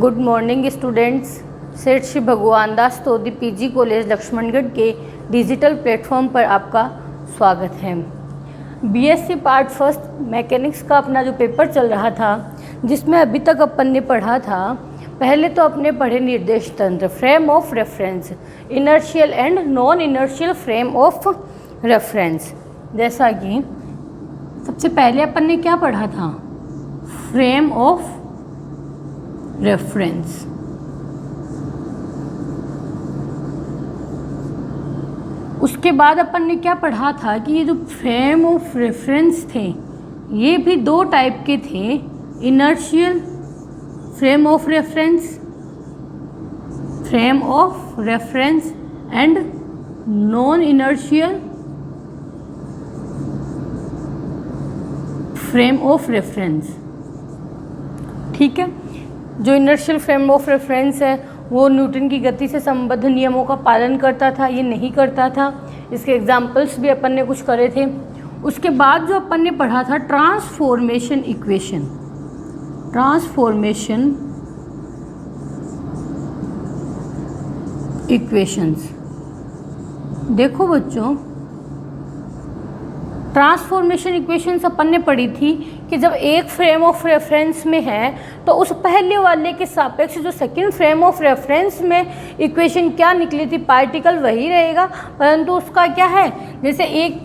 Good morning students. सेठ श्री भगवान दास तोदी PG college Laxmangarh के डिजिटल प्लेटफॉर्म पर आपका स्वागत है। बीएससी पार्ट फर्स्ट मैकेनिक्स का अपना जो पेपर चल रहा था, जिसमें अभी तक अपन ने पढ़ा था, पहले तो अपने पढ़े निर्देश तंत्र, frame of reference, inertial and non inertial frame of reference. जैसा कि सबसे पहले अपन ने क्या पढ़ा था, फ्रेम ऑफ रेफरेंस। उसके बाद अपन ने क्या पढ़ा था कि ये जो फ्रेम ऑफ रेफरेंस थे, ये भी दो टाइप के थे, inertial frame of reference and non inertial frame of reference. ठीक है, जो इनर्शियल फ्रेम ऑफ रेफरेंस है वो न्यूटन की गति से संबद्ध नियमों का पालन करता था, ये नहीं करता था। इसके एग्जाम्पल्स भी अपन ने कुछ करे थे। उसके बाद जो अपन ने पढ़ा था ट्रांसफॉर्मेशन इक्वेशंस। देखो बच्चों, ट्रांसफॉर्मेशन इक्वेशंस अपन ने पढ़ी थी कि जब एक फ्रेम ऑफ रेफरेंस में है तो उस पहले वाले के सापेक्ष जो सेकंड फ्रेम ऑफ रेफरेंस में इक्वेशन क्या निकली थी, पार्टिकल वही रहेगा, परंतु उसका क्या है, जैसे एक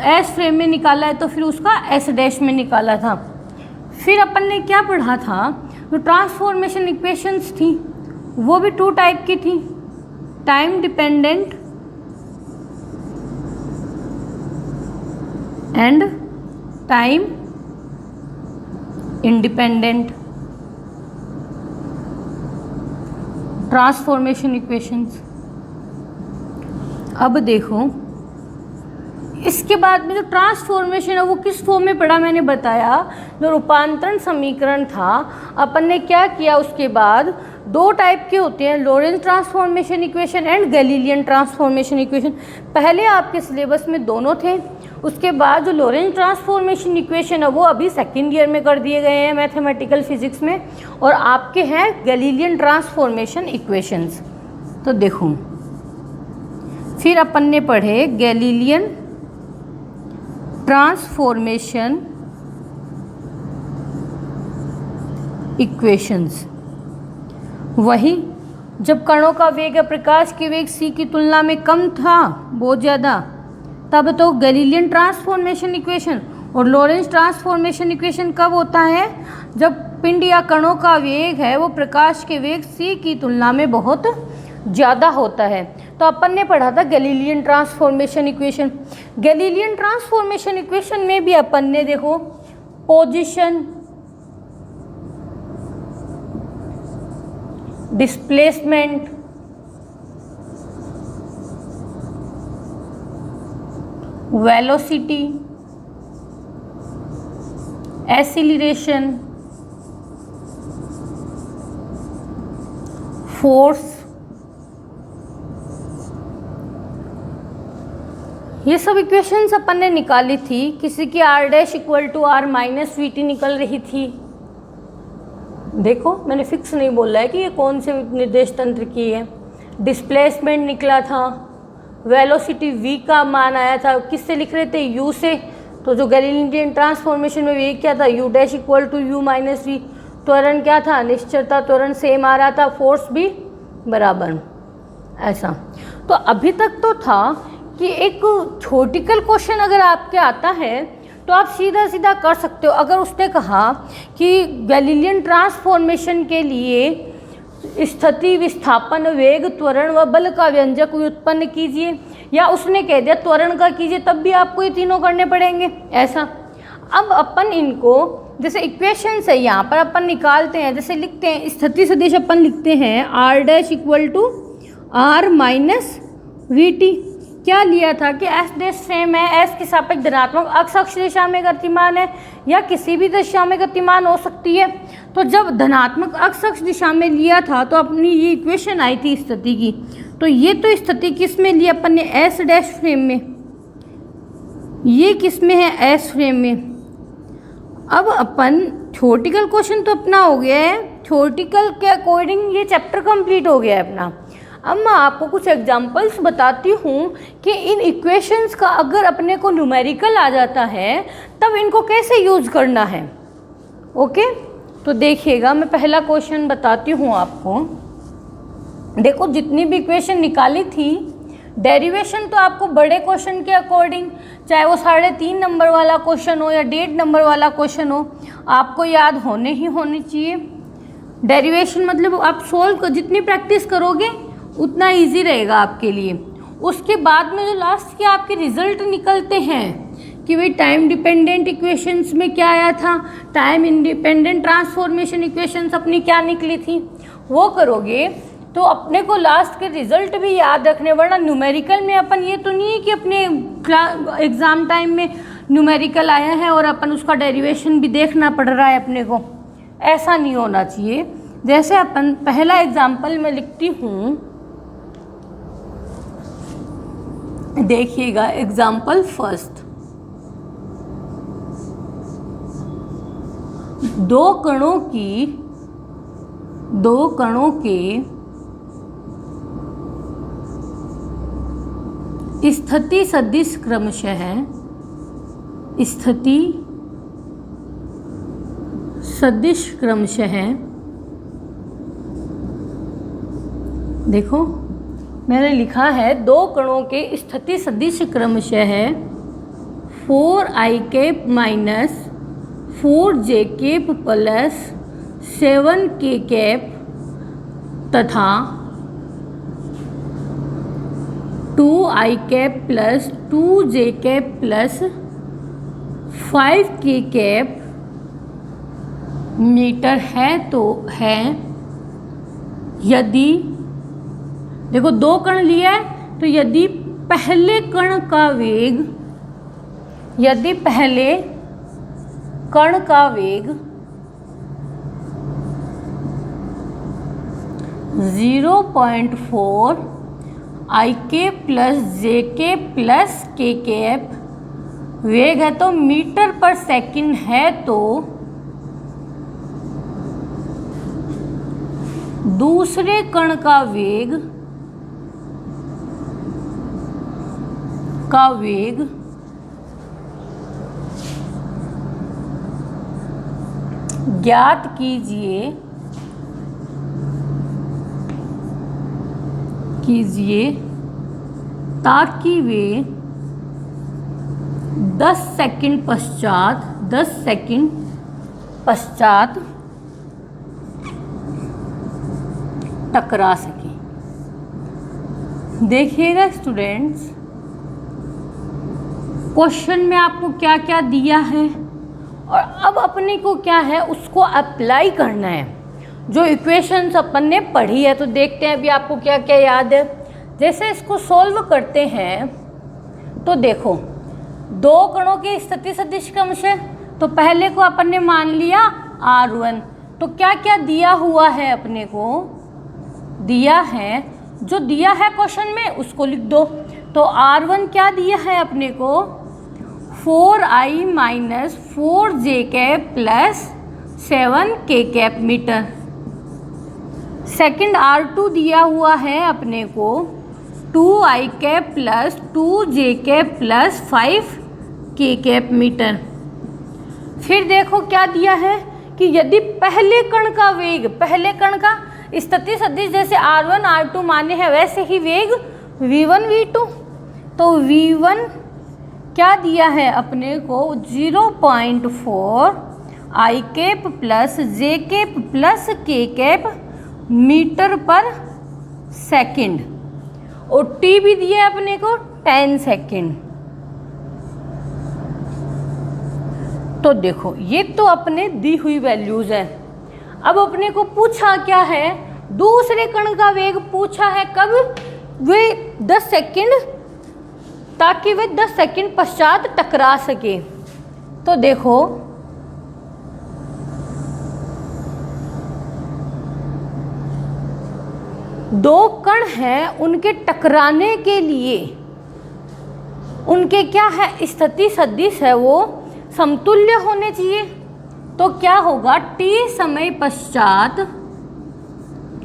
एस फ्रेम में निकाला है तो फिर उसका एस डैश में निकाला था। फिर अपन ने क्या पढ़ा था, जो ट्रांसफॉर्मेशन इक्वेशंस थी वो भी टू टाइप की थी, time dependent and time independent transformation equations. अब देखो, इसके बाद में जो ट्रांसफॉर्मेशन है वो किस फॉर्म में पढ़ा, मैंने बताया जो रूपांतरण समीकरण था अपन ने क्या किया, उसके बाद दो टाइप के होते हैं, Lorentz transformation equation and Galilean transformation equation. पहले आपके सिलेबस में दोनों थे, उसके बाद जो लॉरेंस ट्रांसफॉर्मेशन इक्वेशन है वो अभी सेकेंड ईयर में कर दिए गए हैं मैथमेटिकल फिजिक्स में, और आपके हैं गैलीलियन ट्रांसफॉर्मेशन इक्वेशंस। तो देखो, फिर अपन ने पढ़े गैलीलियन ट्रांसफॉर्मेशन इक्वेशंस। वही जब कणों का वेग या प्रकाश के वेग c की तुलना में कम था, बहुत ज़्यादा, तब तो गैलीलियन ट्रांसफॉर्मेशन इक्वेशन। और लॉरेंस ट्रांसफॉर्मेशन इक्वेशन कब होता है, जब पिंड या कणों का वेग है वो प्रकाश के वेग c की तुलना में बहुत ज़्यादा होता है। तो अपन ने पढ़ा था Galilean transformation equation. Galilean transformation equation में भी अपन ने देखो position, displacement, velocity, acceleration, force, ये सब इक्वेशंस अपन ने निकाली थी। किसी की r dash equal to r minus v t निकल रही थी। देखो, मैंने फिक्स नहीं बोला है कि ये कौन से निर्देश तंत्र की है। डिस्प्लेसमेंट निकला था, वेलोसिटी v का मान आया था, किससे लिख रहे थे, u से। तो जो गैलीलियन ट्रांसफॉर्मेशन में वे क्या था, u dash equal to u minus v. त्वरण क्या था, निश्चरता त्वरण सेम आ रहा था, फोर्स भी बराबर, ऐसा। तो अभी तक तो था कि एक थ्योरेटिकल क्वेश्चन अगर आपके आता है तो आप सीधा सीधा कर सकते हो। अगर उसने कहा कि गैलीलियन ट्रांसफॉर्मेशन के लिए स्थिति, विस्थापन, वेग, त्वरण व बल का व्यंजक व्युत्पन्न कीजिए, या उसने कह दिया त्वरण का कीजिए, तब भी आपको ये तीनों करने पड़ेंगे, ऐसा। अब अपन इनको जैसे इक्वेशंस है यहाँ पर अपन निकालते हैं, जैसे लिखते हैं स्थिति सदिश अपन लिखते हैं r dash equal to r minus v t. क्या लिया था कि एस डैश फ्रेम है, एस के सापेक्ष धनात्मक अक्ष दिशा में गतिमान है या किसी भी दिशा में गतिमान हो सकती है। तो जब धनात्मक अक्ष दिशा में लिया था तो अपनी ये इक्वेशन आई थी स्थिति की। तो ये तो स्थिति किस में ली अपन ने, एस डैश फ्रेम में, ये किस में है, एस फ्रेम में। अब अपन थ्योरेटिकल क्वेश्चन तो अपना हो गया है, थ्योरेटिकल के अकॉर्डिंग ये चैप्टर कंप्लीट हो गया है अपना। अब मैं आपको कुछ एग्जांपल्स बताती हूँ कि इन इक्वेशंस का अगर अपने को न्यूमेरिकल आ जाता है तब इनको कैसे यूज़ करना है। ओके, तो देखिएगा, मैं पहला क्वेश्चन बताती हूँ आपको। देखो, जितनी भी इक्वेशन निकाली थी, डेरिवेशन तो आपको बड़े क्वेश्चन के अकॉर्डिंग, चाहे वो 3.5 नंबर वाला क्वेश्चन हो या 1.5 नंबर वाला क्वेश्चन हो, आपको याद होने ही होने चाहिए। डेरिवेशन मतलब आप जितनी प्रैक्टिस करोगे उतना इजी रहेगा आपके लिए। उसके बाद में जो लास्ट के आपके रिजल्ट निकलते हैं कि भाई टाइम डिपेंडेंट इक्वेशंस में क्या आया था, टाइम इंडिपेंडेंट ट्रांसफॉर्मेशन इक्वेशंस अपनी क्या निकली थी, वो करोगे तो अपने को लास्ट के रिजल्ट भी याद रखने। वरना न्यूमेरिकल में अपन ये तो नहीं है कि अपने एग्ज़ाम टाइम में न्यूमेरिकल आया है और अपन उसका डेरिवेशन भी देखना पड़ रहा है अपने को, ऐसा नहीं होना चाहिए। जैसे अपन पहला एग्जाम्पल मैं लिखती हूँ, देखिएगा एग्जाम्पल फर्स्ट। दो कणों के स्थिति सदिश क्रमशः देखो मैंने लिखा है, दो कणों के स्थिति सदिश क्रमशः 4i cap minus 4j cap plus 7k cap तथा 2i cap plus 2j cap plus 5k cap metre है तो है यदि, देखो दो कण लिया है तो यदि पहले कण का वेग 0.4 i के प्लस जे के प्लस के कैप वेग है तो मीटर पर सेकंड है तो दूसरे कण का वेग ज्ञात कीजिए ताकि वे 10 सेकंड पश्चात टकरा सके। देखिएगा स्टूडेंट्स, क्वेश्चन में आपको क्या क्या दिया है और अब अपने को क्या है उसको अप्लाई करना है। जो इक्वेशंस अपन ने पढ़ी है तो देखते हैं अभी आपको क्या क्या याद है। जैसे इसको सॉल्व करते हैं तो देखो, दो कणों के स्थिति सदिश क्रमशः, तो पहले को अपन ने मान लिया R1, तो क्या क्या दिया हुआ है अपने को, दिया है जो दिया है क्वेश्चन में उसको लिख दो। तो R1 क्या दिया है अपने को, 4i minus 4j cap plus 7k cap metre. Second R2 दिया हुआ है अपने को 2i cap plus 2j cap plus 5k cap metre. फिर देखो क्या दिया है कि यदि पहले कण का वेग, पहले कण का स्थिति सदिश जैसे R1 R2 माने हैं वैसे ही वेग V1 V2, तो V1 क्या दिया है अपने को 0.4 i cap plus j cap plus k cap metre पर सेकंड, और t भी दिया है अपने को 10 सेकंड। तो देखो ये तो अपने दी हुई वैल्यूज है। अब अपने को पूछा क्या है, दूसरे कण का वेग पूछा है कब, वे 10 सेकंड, ताकि वे 10 सेकंड पश्चात टकरा सके। तो देखो दो कण हैं, उनके टकराने के लिए उनके क्या है स्थिति सदिश है वो समतुल्य होने चाहिए। तो क्या होगा, t समय पश्चात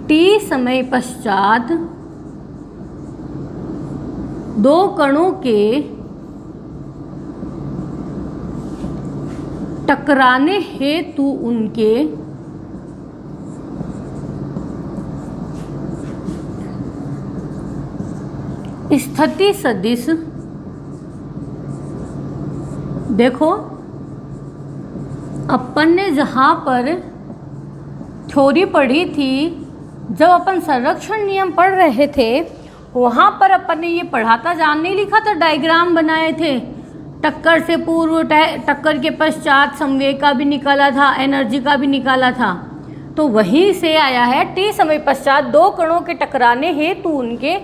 टी समय पश्चात दो कणों के टकराने हेतु उनके स्थिति सदिश, देखो अपन ने जहाँ पर थ्योरी पढ़ी थी, जब अपन संरक्षण नियम पढ़ रहे थे, वहाँ पर अपन ने ये पढ़ा था, जान नहीं लिखा था, डायग्राम बनाए थे, टक्कर से पूर्व, टक्कर के पश्चात संवेग का भी निकाला था, एनर्जी का भी निकाला था। तो वहीं से आया है टी समय पश्चात दो कणों के टकराने हेतु उनके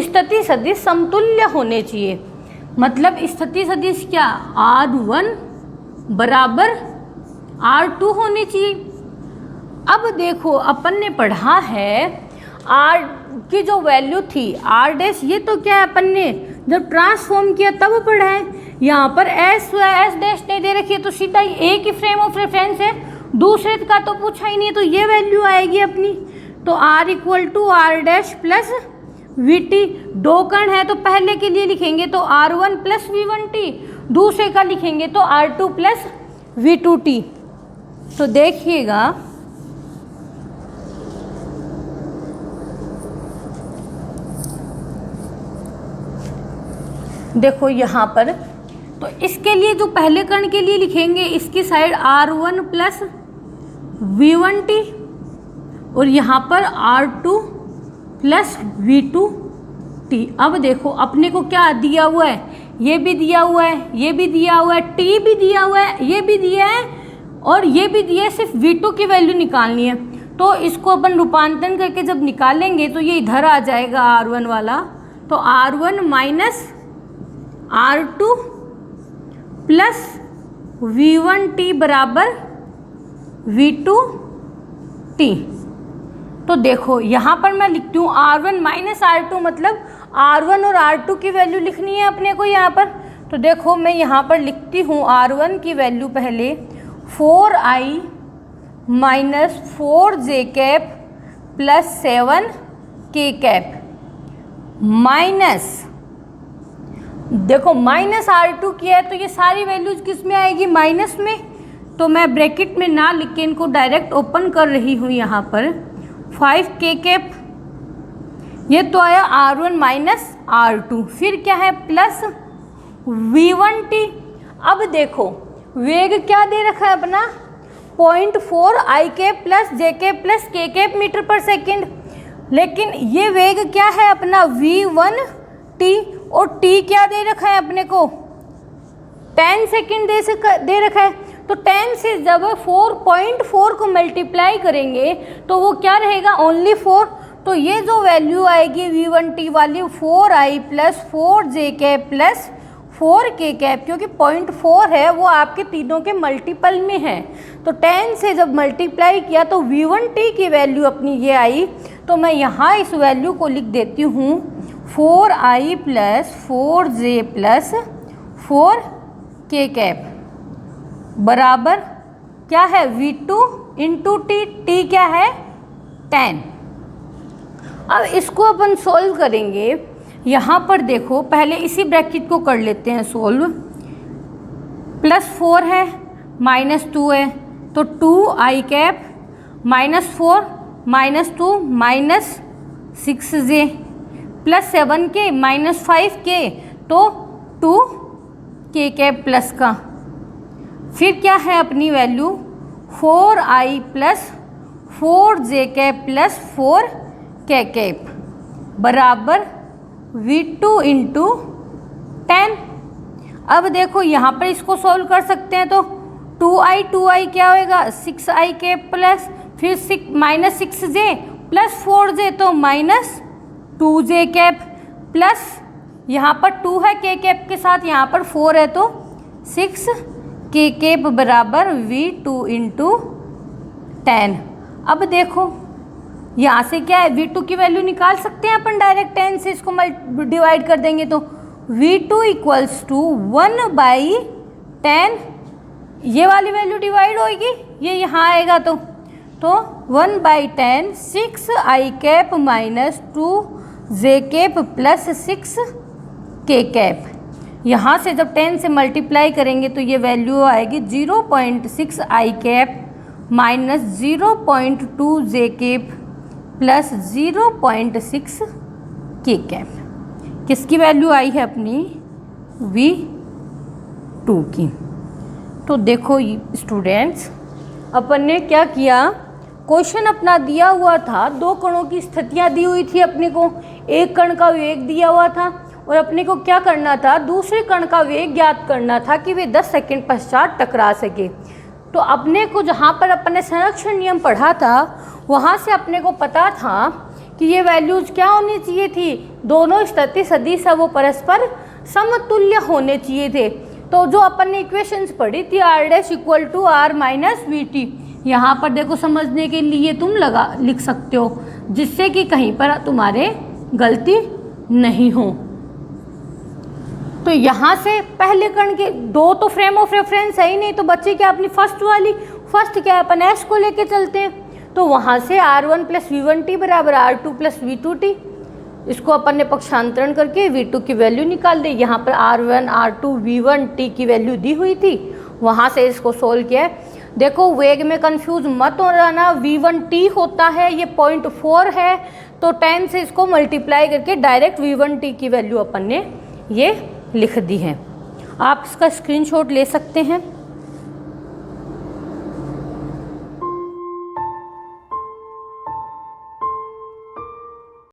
स्थिति सदिश समतुल्य होने चाहिए। मतलब स्थिति सदिश क्या, R1 बराबर R2 होनी चाहिए। अब देखो अपन ने पढ़ा है R की जो वैल्यू थी R डैश, ये तो क्या है अपन ने जब ट्रांसफॉर्म किया तब पढ़ा है। यहाँ पर एस डैश नहीं दे रखी है, तो सीधा एक ही फ्रेम ऑफ रेफरेंस है, दूसरे का तो पूछा ही नहीं है, तो ये वैल्यू आएगी अपनी। तो R equal to R dash plus VT, दो कण है तो पहले के लिए लिखेंगे तो R1 प्लस V1T, दूसरे का लिखेंगे तो R2 प्लस V2T। तो देखिएगा देखो यहाँ पर, तो इसके लिए जो पहले कण के लिए लिखेंगे, इसकी साइड R1 प्लस V1T और यहाँ पर R2 प्लस V2T। अब देखो अपने को क्या दिया हुआ है, ये भी दिया हुआ है, ये भी दिया हुआ है, T भी दिया हुआ है, ये भी दिया है और ये भी दिया है, सिर्फ V2 की वैल्यू निकालनी है। तो इसको अपन रूपांतरण करके जब निकालेंगे तो ये इधर आ जाएगा R1 वाला, तो R1 minus R2 plus V1T बराबर V2T। तो देखो यहाँ पर मैं लिखती हूँ R1 माइनस R2, मतलब R1 और R2 की वैल्यू लिखनी है अपने को यहाँ पर। तो देखो मैं यहाँ पर लिखती हूँ R1 की वैल्यू पहले 4i minus 4j cap plus 7k cap minus, देखो माइनस R2 किया है तो ये सारी वैल्यूज किस में आएगी, माइनस में। तो मैं ब्रैकेट में ना लिख के इनको डायरेक्ट ओपन कर रही हूँ यहाँ पर 5k कैप, ये तो आया R1 माइनस R2, फिर क्या है प्लस V1T। अब देखो वेग क्या दे रखा है अपना 0.4 i cap plus j cap plus k cap metre पर सेकेंड, लेकिन ये वेग क्या है अपना V1T और T क्या दे रखा है अपने को 10 सेकेंड दे रखा है। तो 10 से जब 4.4 को मल्टीप्लाई करेंगे तो वो क्या रहेगा ओनली 4। तो ये जो वैल्यू आएगी V1T वाली 4i plus 4j cap plus 4k cap, क्योंकि 0.4 है वो आपके तीनों के मल्टीपल में है। तो 10 से जब मल्टीप्लाई किया तो V1T की वैल्यू अपनी ये आई। तो मैं यहाँ इस वैल्यू को लिख देती हूँ 4i plus 4j plus 4k cap बराबर क्या है V2 इंटू टी, टी क्या है 10। अब इसको अपन सोल्व करेंगे। यहाँ पर देखो पहले इसी ब्रैकेट को कर लेते हैं सोल्व, प्लस 4 है माइनस 2 है तो 2i cap minus 4 minus 2 minus 6j plus 7k minus 5k तो 2k कैप प्लस का, फिर क्या है अपनी value 4i plus 4j cap plus 4k cap बराबर V2 इंटू 10। अब देखो यहाँ पर इसको सॉल्व कर सकते हैं तो 2i क्या होएगा 6i कैप प्लस फिर माइनस 6j प्लस 4j तो माइनस 2j कैप प्लस यहाँ पर 2 है k कैप के साथ, यहाँ पर 4 है तो 6k कैप बराबर V2 इंटू 10। अब देखो यहाँ से क्या है V2 की वैल्यू निकाल सकते हैं अपन डायरेक्ट, 10 से इसको डिवाइड कर देंगे तो V2 इक्वल्स टू 1/10, ये वाली वैल्यू डिवाइड होगी, ये यहाँ आएगा तो तो 1/10 6i cap minus 2j cap plus 6k cap. यहाँ से जब 10 से मल्टीप्लाई करेंगे तो ये वैल्यू आएगी 0.6i cap minus 0.2j cap plus 0.6k cap. किसकी वैल्यू आई है अपनी? V2 की। तो देखो स्टूडेंट्स, अपन ने क्या किया, क्वेश्चन अपना दिया हुआ था, दो कणों की स्थितियाँ दी हुई थी अपने को, एक कण का वेग दिया हुआ था और अपने को क्या करना था, दूसरे कण का वेग ज्ञात करना था कि वे 10 सेकंड पश्चात टकरा सके। तो अपने को जहाँ पर अपन ने संरक्षण नियम पढ़ा था वहाँ से अपने को पता था कि ये वैल्यूज क्या होनी चाहिए थी, दोनों स्थिति सदिश वो परस्पर समतुल्य होने चाहिए थे। तो जो अपन ने इक्वेशंस पढ़ी थी r dash equal to r minus v t, यहाँ पर देखो समझने के लिए तुम लिख सकते हो, जिससे कि कहीं पर तुम्हारे गलती नहीं हो। तो यहाँ से पहले कण के दो तो फ्रेम ऑफ रेफरेंस है ही नहीं, तो बच्चे क्या अपनी फर्स्ट क्या अपन एस को लेके चलते हैं। तो वहाँ से r1 प्लस v1t बराबर r2 प्लस v2t, इसको अपन ने पक्षांतरण करके v2 की वैल्यू निकाल दी। यहाँ पर r1 r2 v1t की वैल्यू दी हुई थी, वहाँ से इसको सोल्व किया। देखो वेग में कंफ्यूज मत हो जाना, v1t होता है, ये 0.4 है, तो 10 से इसको मल्टीप्लाई करके डायरेक्ट v1t की वैल्यू अपन ने ये लिख दी है। आप इसका स्क्रीनशॉट ले सकते हैं।